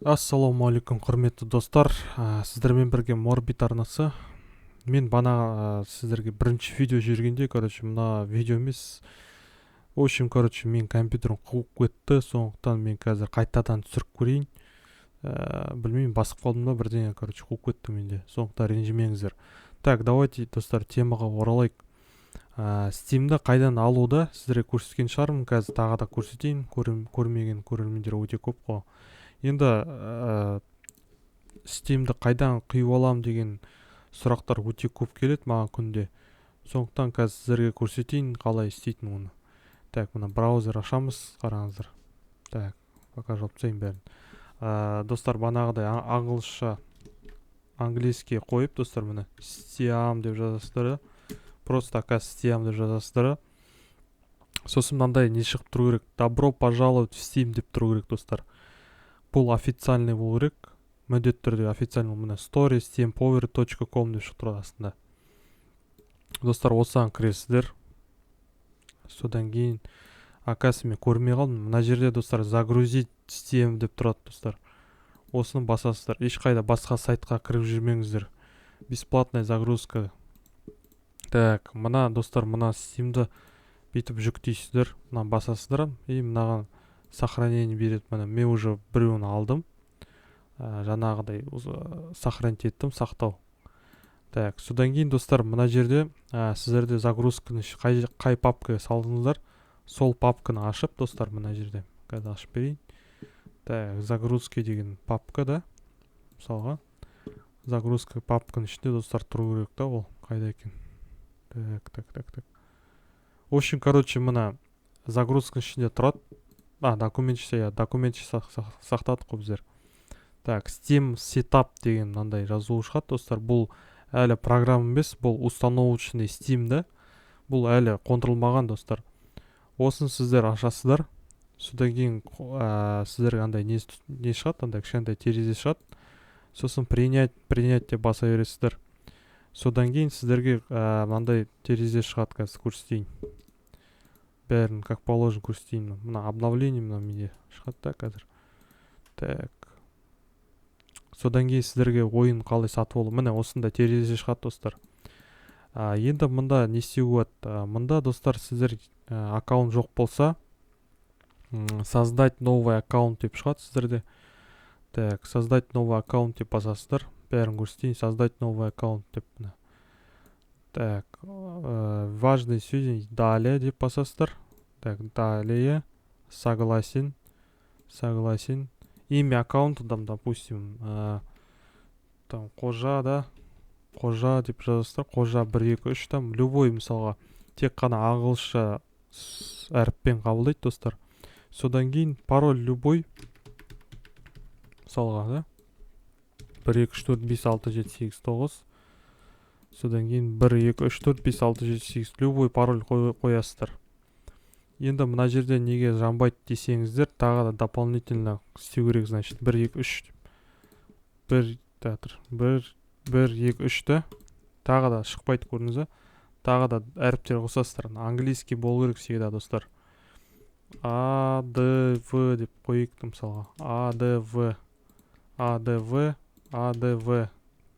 Ассалаумағалейкум, құрметті достар. Сіздермен бірге Морбит арнасы. Мен бана сіздерге бірінші видео жібергенде, мына видео емес. В общем, мен компьютерім қуып кетті, сондықтан мен қазір қайтадан түсіріп көрейін. Білмеймін, басып қалдым ба, бірдеңе, қуып кетті менде. Сондықтан ренжімеңіздер. Так, давайте, достар, темаға оралайық. Steam'ді қайдан алуды сіздерге көрсеткен шығармын, қазір тағы да көрсетейін. Көрмеген көрермендер өте көп қой. Енді Steam'ді қайдан құйып алам деген сұрақтар өте көп келеді маған күнде. Сондықтан қазір сіздерге көрсетейін қалай істейтін оны. Так, мына браузер ашамыз, қараңыздар. Так, пока жауып тастайын бәрін. Достар, банағыдай ағылшынша английский қойып, достар, міне Steam деп жазасыздар. Просто Steam деп жазасыздар. Сосын мынандай не шығып тұру керек. Добро пожаловать в Steam деп тұру керек, достар. Бұл официальный болу керек. Міндетті түрде официальный, мына story.steampower.com деп шығып тұрады астында. Достар, осыған кіресіздер. Содан кейін оказывается мен көрмей қалдым. Мына жерде, достар, загрузить Steam деп тұрады, достар. Осыны басасыздар. Ешқайда басқа сайтқа кіріп жүрмеңіздер. Бесплатная загрузка. Так, мына, достар, мына Steam'ді бүйтіп жүктейсіздер. Мына басасыздар. И мынаған сохранение береді. Мен уже біреуін алдым. Жаңағыдай сохранить еттім, сақтау. Так, содан кейін, достар, мына жерде сіздерде загрузканы қай папкаға салдыңыздар, сол папканы ашып, достар, мына жерде. Қазір ашып берейін. Так, загрузки деген папка да. Мысалға, загрузка папканың ішінде, достар, тұру керек та, ол қайда екен. Так. В общем, мына загрузканың ішінде тұрады. Документше сақтадық қой біздер. Так, Steam Setup деген мынандай жазуы шығады, достар. Бұл әлі программа емес, бұл установочный Steam да. Бұл әлі қондырылмаған, достар. Осын сіздер ашасыздар. Содан кейін сіздерге андай не шығады, андай кішкентай терезе шығады. Сосын принять деп баса бересіздер. Содан кейін сіздерге мынандай терезе шығады, қазір көрсетейін. Бәрін как положено көрсетейін. Мына обновление мына менде шығады да қазір. Так. Содан кейін сіздерге ойын қалай сатып алу. Міне осында терезе шығады, достар. Енді мында не істеуге болады? Мында, достар, сіздер аккаунт жоқ болса, создать новый аккаунт деп шығады сіздерде. Так, создать новый аккаунт деп басасыздар. Бәрін көрсетейін. Создать новый аккаунт деп. Так, важные сведения. Далее деп басасыздар. Так, далее. Согласен. Имя аккаунта, там, допустим, там, қожа, да. Қожа деп жазасыздар. Қожа 1, 2, 3, там, любой, мысалға, тек қана ағылшынша әріппен қабылдайды, достар. Содан кейін пароль любой. Мысалға, да. 1, 2, 3, 4, 5, 6, 7, 8, 9. Содан кейін 1, 2, 3, 4, 5, 6, 7, 8. Любой пароль қоясыздар. Енді мына жерде неге жанбайды десеңіздер, тағы да дополнительно істеу керек, значит, 1, 2, 3. 1, 2, 3 да. Тағы да шықпайды, көрдіңіз. Тағы да әріптер қосасыздар. Английский болу керек всегда, достар. А, Д, В деп қойайық, мысалға. А, Д, В.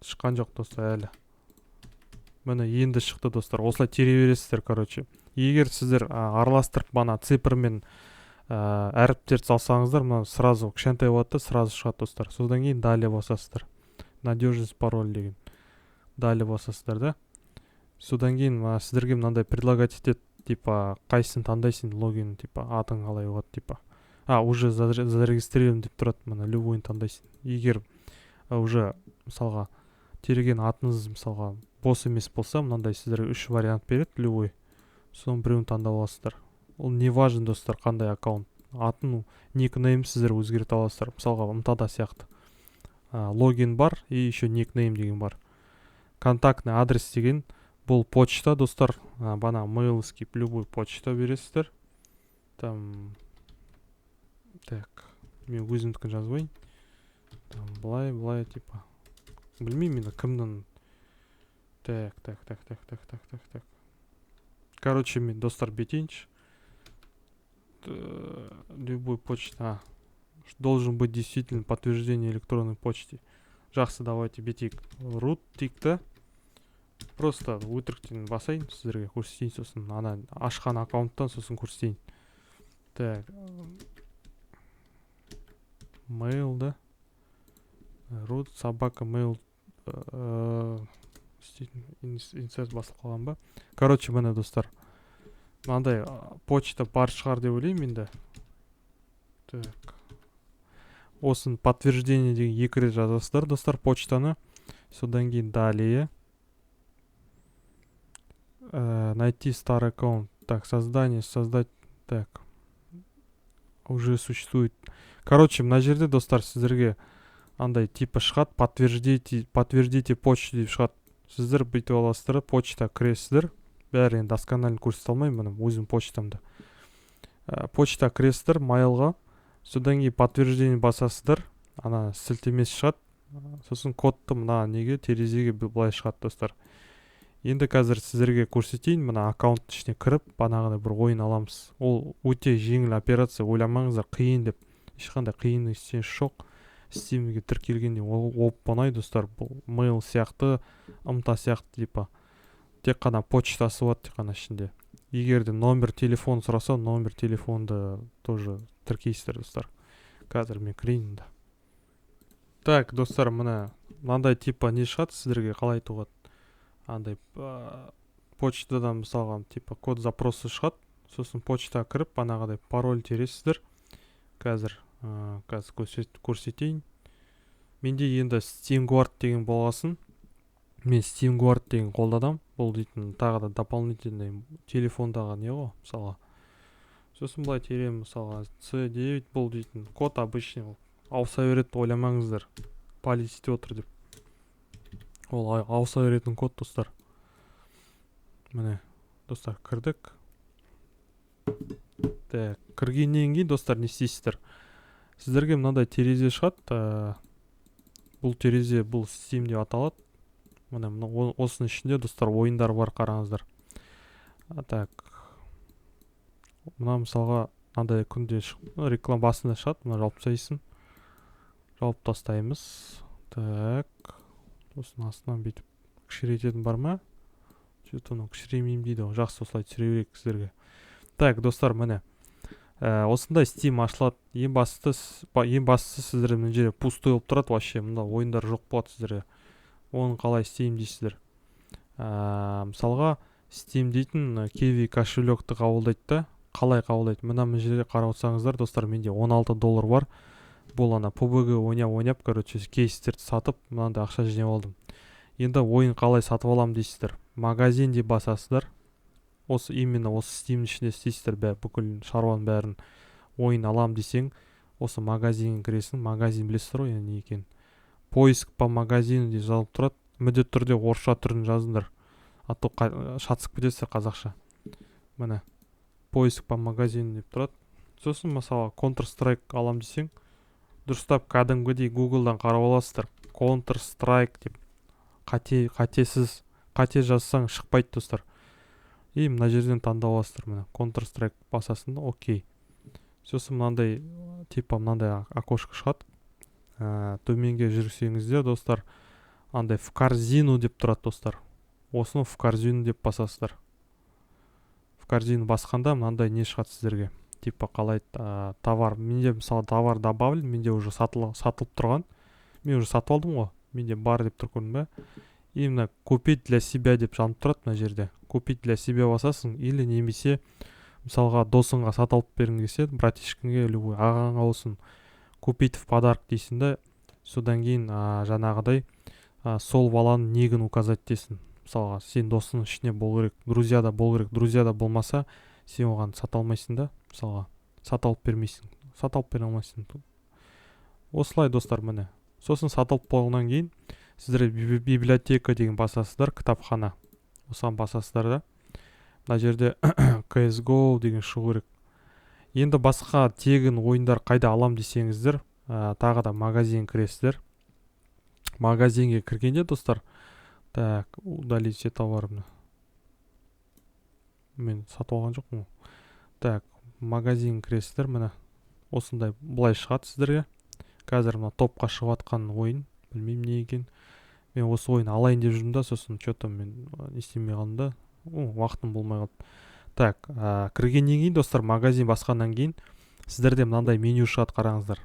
Шыққан жоқ, достар, әлі. Міне енді шықты, достар. Осылай тере бересіздер, Егер сіздер араластырып бана цифрмен әріптерді салсаңыздар, мына сразу кішкентай болады, сразу шығады, достар. Содан кейін далее басасыздар. Надежность пароль деген. Далее басасыздар, да. Содан кейін сіздерге мынандай предлагать етеді, типа, қайсысын таңдайсың, логин, типа, атың қалай болады, типа. Уже зарегистрирован деп тұрады, мына любойын таңдайсың. Егер уже, мысалға, тереген атыңыз, мысалға, бос емес болса, мынандай сіздерге 3 вариант береді, любой. Соның біреуін таңдап аласыздар. Ол не важен, достар, қандай аккаунт. Атын, никнейм сіздер өзгерте аласыздар. Мысалға, ымтада сияқты. Логин бар, и еще никнейм деген бар. Контактный адрес деген, бұл почта, достар. Бана mail-ский любой почта бересіздер. Там, так, мен өзімдікін жазбайын. Там, былай, типа. Білмеймін мен кімнің. Так. Мен, достар, бетейінші. Любой почта. Должен быть действительно подтверждение электронной почты. Жақсы, давайте бетейік. Root дейік та. Просто өтіріктен басайын, сіздерге көрсетейін, сосын ана ашқан аккаунттан сосын көрсетейін. Так. Mail, да? Root собака mail инсайт басылып қалған ба? Короче, міне достар. Мынандай почта бар шығар деп ойлаймын енді. Так. Осын подтверждение деген 2 рет жазасыздар, достар, почтаны. Содан кейін далее. Найти старый аккаунт. Так, создать. Так. Уже существует. Короче, мына жерде, достар, сіздерге андай типа шығады, подтвердите почту деп шығады. Сіздер бүйтіп аласыздар, почта кіресіздер. Бәрі енді досконально көрсете алмаймын, мұны өзім почтамда. Почта кіресіздер, майлға. Содан кейін подтверждение басасыздар. Ана сілтемесі шығады. Сосын кодты мына неге терезеге былай шығады, достар. Енді қазір сіздерге көрсетейін, мына аккаунт ішіне кіріп, банағыдай бір ойын аламыз. Ол өте жеңіл операция, ойламаңыздар, қиын деп. Ешқандай қиын ештеңе жоқ. Steam'ге тіркелгенде оп-оңай, достар. Бұл mail сияқты, ымта сияқты типа. Тек қана почтасы болады, тек қана ішінде. Егер де номер телефон сұраса, номер телефонды тоже тіркейсіздер, достар. Қазір мен кірейін да. Так, достар, мынандай типа не шығады, сіздерге қалай айтуға. Андай почтадан мысалға типа код запросы шығады. Сосын почтаға кіріп, банағыдай пароль тересіздер. Қазір көрсетейін. Менде енді SteamGuard деген болғасын. Мен SteamGuard деген қолдадам. Бұл дейтін тағы да дополнительный телефондағы не ғой, мысалға. Сосын былай терем, мысалға C9 бұл дейтін код обычный. Ауыса береді, ойламаңыздар. Полицейте отыр деп. Ол ауыса беретін код, достар. Міне, достар, кірдік. Так, кіргеннен кейін, достар, не істейсіздер? Сіздерге мынандай терезе шығады. Бұл терезе, бұл Steam деп аталады. Міне, осының ішінде, достар, ойындар бар, қараңыздар. Так. Мына мысалға мынандай күнде реклама басында шығады. Мына жауып тастайсың. Жауып тастаймыз. Так. Осының астынан бүйтіп кішірейтетін бар ма? Что-то оны кішіремеймін дейді. Жақсы, осылай түсіре берейік сіздерге. Так, достар, міне. Осындай Steam ашылады. Ең бастысы сіздерге мына жерде пустой болып тұрады, вообще мында ойындар жоқ болады сіздерге. Оны қалай істеймін дейсіздер. Мысалға Steam дейтін Kiwi кошелекті қабылдайды да. Қалай қабылдайды? Мына жерде қарап отырсаңыздар, достар, менде $16 бар. Бұл ана PUBG ойнап, короче, кейстерді сатып, мынандай ақша жинап алдым. Енді ойын қалай сатып аламын дейсіздер. Магазин деп басасыздар. Именно осы Steam ішінде істейсіздер, бүкіл шаруаның бәрін ойын алам десең, осы магазинге кіресің. Магазин білесіздер ғой, не екен. Поиск по магазину деп жазылып тұрады. Міндетті түрде орысша түрін жазыңдар. А то шатысып кетесіздер қазақша. Міне, поиск по магазину деп тұрады. Сосын мысалы Counter-Strike алам десең, дұрыстап кәдімгідей Google'дан қарап аласыздар. Counter-Strike деп қате жазсаң шықпайды, достар. И мына жерден таңдап аласыздар, міне Counter-Strike басасың, окей. Сосын мынандай типа мынандай окошко шығады. Төменге жүрсеңіздер, достар, андай в корзину деп тұрады, достар. Осыны в корзину деп басасыздар. В корзину басқанда мынандай не шығады сіздерге. Типа қалай товар. Менде мысалы товар добавлен, менде уже сатылып тұрған. Мен уже сатып алдым ғой. Менде бар деп тұр, көрдің бе? Именно купить для себя деп жанып тұрады мына жерде. Купить для себя басасың, или немесе мысалға досыңа сатып берің десе, братишкаңге, любой ағаңа болсын, купить в подарок дейсің да, содан кейін жаңағыдай сол баланың нигін указать дейсің. Мысалға сен досың ішіне болу керек, друзьяда болу керек. Друзьяда болмаса, сен оған сата алмайсың да, мысалға сата алып бермейсің, сата алып бере алмайсың. Осылай, достар, міне. Сосын сата алып болғаннан кейін сіздер библиотека деген басасыздар, кітапхана. Осыған басасыздар да. Мына жерде CSGO деген шығу керек. Енді басқа тегін ойындар қайда алам десеңіздер, тағы да магазин кіресіздер. Магазинге кіргенде, достар, так, удалить все товарымны. Мен сатып алған жоқпын. Так, магазин кіресіздер, міне. осындай былай шығады сіздерге. Қазір мына топқа шығып жатқан ойын, білмеймін не екен. Мен осы ойын алайын деп жүрдім да, сосын что-то мен не істемей қалдым да, уақытым болмай қалды. Так, кіргеннен кейін достар, магазин басқаннан кейін сіздерде мынандай меню шығады, қараңыздар.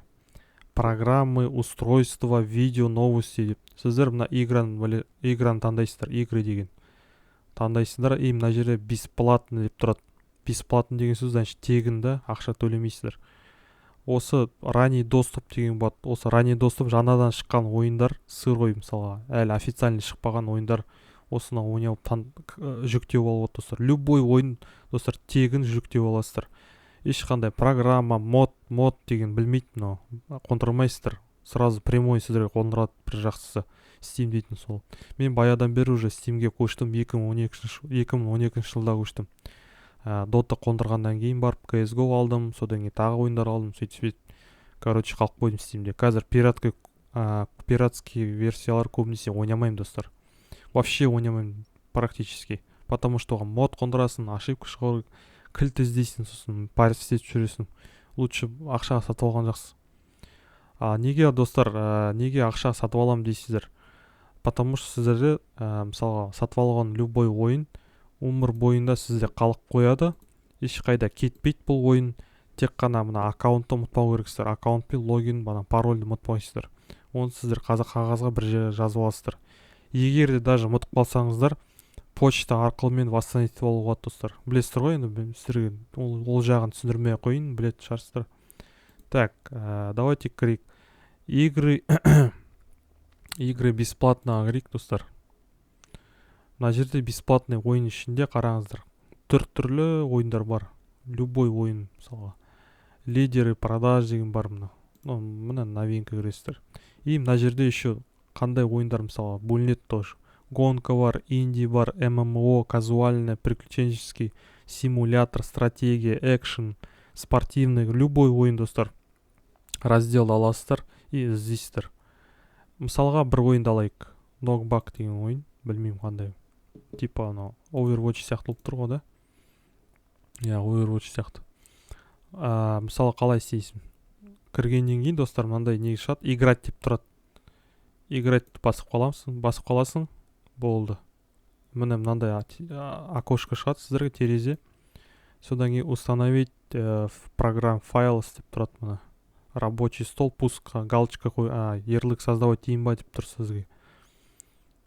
Программы, устройства, видео, новости деп. Сіздер мына играны таңдайсыздар, игры деген таңдайсыздар, и мына жерде бесплатно деп тұрады. Бесплатно деген сөз, значит тегін да, ақша төлемейсіздер. Осы ранний доступ деген болады. Осы ранний доступ жаңадан шыққан ойындар, сыр ғой мысалға, әлі официально шықпаған ойындар, осыны ойнап жүктеу алып достар. Любой ойын достар тегін жүктеу аласыздар. Ешқандай программа, мод деген білмейді, но қондырмайсыздар. Сразу прямой сіздерге қондырады, бір жақсысы Steam дейтін сол. Мен баядан бері уже Steamге көштім, 2012 жылда көштім. Dota қондырғаннан кейін барып CSGO алдым, содан кейін тағы ойындар алдым, сөйтіп короче қалып қойдым Steamде. Қазір пиратский версиялар көбінесе ойнамаймын достар. Вообще ойнамаймын практически, потому что оған мод қондырасың, ошибка шығар, кілт іздейсің, сосын парс істетіп жүресің. Лучше ақшаға сатып алған жақсы. Неге достар, неге ақшаға сатып аламын дейсіздер? Потому что сіздерде мысалға сатып алған любой ойын өмір бойында сізде қалып қояды, ешқайда кетпейді бұл ойын. Тек қана мына аккаунтты ұмытпау керексіздер. Аккаунт пен логин, парольді ұмытпайсыздар. Оны сіздер қағазға бір жерге жазып аласыздар. Егер де даже ұмытып қалсаңыздар, почта арқылы мен восстановить етіп алуға болады достар. Білесіздер ғой, енді сіздерге ол жағын түсіндірмей қойын, білетін шығарсыздар. Так, давайте кірейік. Игры бесплатно кірейік достар. Мына жерде бесплатный ойын ішінде қараңыздар. 4 түрлі ойындар бар. Любой ойын, мысалға. Лидеры продаж деген бар мына. Мына новинка көресіздер. И мына жерде еще қандай ойындар мысалға бөлінеді тоже. Гонка бар, инди бар, ММО, казуальный, приключенческий, симулятор, стратегия, экшен, спортивный, любой ойын достар. Разделді аласыздар и іздейсіздер. Мысалға бір ойынды алайық. Knockback деген ойын, білмеймін қандай. Типа анау Overwatch сияқты болып тұр ғой, да? Overwatch сияқты. Мысалы қалай істейсің? Кіргеннен кейін достар мынандай не шығады? Играть деп тұрады. Играть басып қаласың, болды. Міне мынандай окошко шығады сіздерге, терезе. Содан кейін установить программ файлс деп тұрады мына. Рабочий стол, пуск, галочка қой, ярлык создавать дейін ба деп тұр сізге.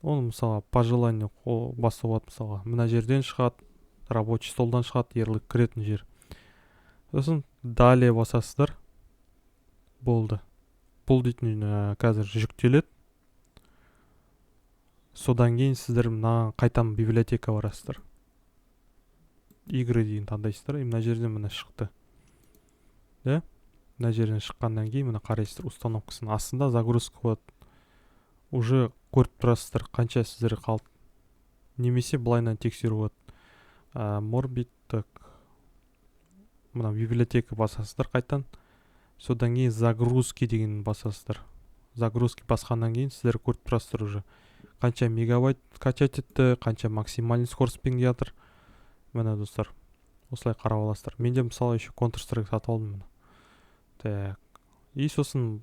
Оны мысалға по желанию басып алады мысалға. Мына жерден шығады, рабочий столдан шығады, ярлык кіретін жер. Сосын далее басасыздар. Болды. Бұл дейтін қазір жүктеледі. Содан кейін сіздер мына қайтам библиотека барасыздар. Игры деген таңдайсыздар. Мына жерден мына шықты. Да? Мына жерден шыққаннан кейін мына қарайсыздар установкасын. Астында загрузка болады. Уже көріп тұрасыздар қанша сіздерге қалды. Немесе былайынан тексеру болады. Morbid, так. Мына библиотека басасыздар қайтан. Содан кейін загрузки деген басасыздар. Загрузки басқаннан кейін сіздер көріп тұрасыздар уже. Қанша мегабайт качать етті, қанша максимальный скоростьпен жатыр. Міне достар, осылай қарап аласыздар. Менде мысалы еще Counter-Strike сатып алдым. Так. И сосын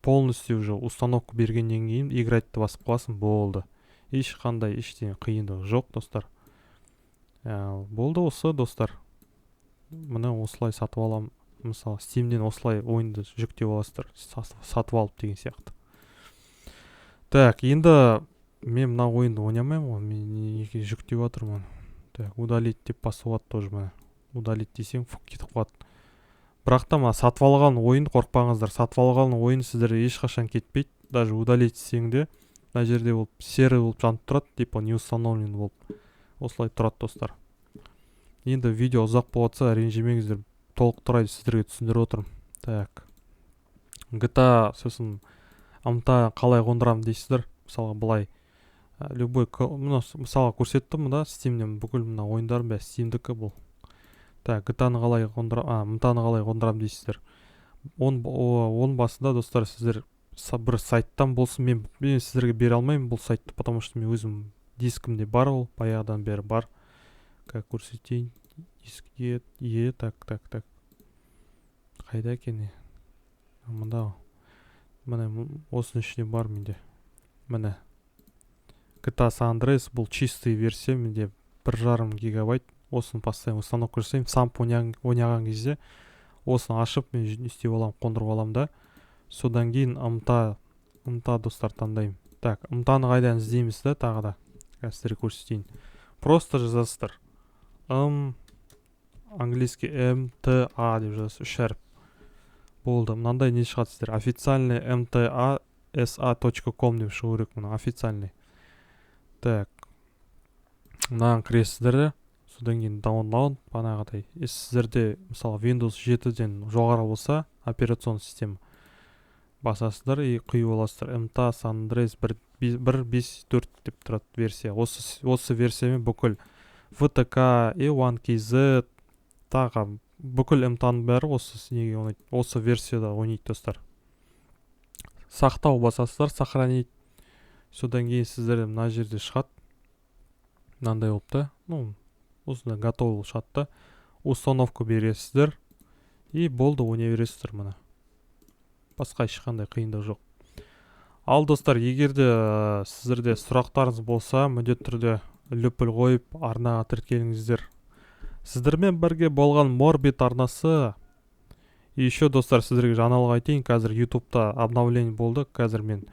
полностью уже установка бергеннен кейін играйтты басып қаласың, болды. Ешқандай ештеңе қиындығы жоқ достар. Болды осы достар. Міне осылай сатып аламын. Мысалы Steam'ден осылай ойынды жүктеп аласыздар. Сатып алып деген сияқты. Так, енді мен мына ойынды ойнамаймын ғой. Мен неге жүктеп жатырмын. Так, удалить деп басып алады тоже міне. Удалить десең кетіп қалады. Бірақ та сатып алған ойын қорықпаңыздар. Сатып алған ойын сіздерге ешқашан кетпейді. Даже удалить десең де мына жерде болып серый болып жанып тұрады, типа не установлен болып. Осылай тұрады достар. Енді видео ұзақ болатса ренжімеңіздер, толықтырайын сіздерге түсіндіріп отырмын. Так. GTA сосын амта қалай қондырамын дейсіздер. Мысалға былай любой мысалға көрсеттім да Steam'нен бүкіл мына ойындар бәрі Steam'дікі бұл. Так, GTA-ны қалай қондырамын дейсіздер. Оның басында достар сіздер бір сайттан болсын, мен сіздерге бере алмаймын бұл сайтты, потому что мен өзім дискімде бар ол, баяғыдан бері бар. Как көрсетейін, дискіге, так. Қайда екен? мында міне осының ішінде бар менде. Міне GTA San Andreas бұл чистый версия, менде 1,5 гигабайт. Осын поставим, установка жасаймын. Самп ойнаған кезде осын ашып мен істеп аламын, қондырып аламын да. Содан кейін ымта достар таңдаймын. Так, ымтаны қайдан іздейміз да, тағы да. Қазір көрсетейін. Просто жазасыздар. Английский MTA деп жазасыз, 3 әріп. Болды. Мынандай не шығады сіздер? Официальный mtasa.com деп шығу керек мұны, официальный. Так. Мынаған кіресіздер. Содан кейін download банағыдай. Сіздерде мысалы Windows 7-ден жоғары болса, операцион система басасыздар и құйып аласыздар. MTA San Andreas 1.5.4 деп тұрады версия. Осы версиямен бүкіл VTK, E1KZ тағы бүкіл MTA-ның бәрі осы версияда ойнайды достар. Сақтау басасыздар, сохранить. Содан кейін сіздерде мына жерде шығады. Мынандай болып та, осында готовы шығады да. Установку бересіздер и болды, ойнай бересіздер мына. Басқа ешқандай қиындық жоқ. Ал достар, егерде сіздерде сұрақтарыңыз болса, міндетті түрде лүпіл қойып, арнаға тіркеліңіздер. Сіздермен бірге болған Morbid арнасы. И еще достар, сіздерге жаңалық айтайын, қазір YouTube'та обновление болды. Қазір мен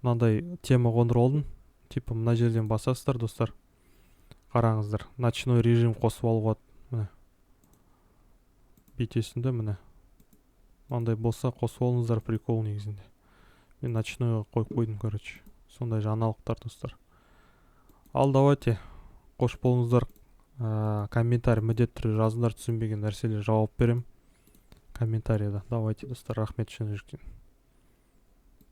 мынандай тема қондырып алдым. Типа мына жерден басасыздар достар. Қараңыздар, ночной режим қосып алуға. Міне. Битесінде міне. Мынандай болса қосып алыңыздар, прикол негізінде. Мен ночной қойып қойдым, короче. Сондай жаңалықтар достар. Ал давайте, қош болыңыздар. Комментарий міндетті түрде жазыңдар, түсінбеген нәрселер жауап берем комментарийда. Давайте достар, рахмет шын жүректен.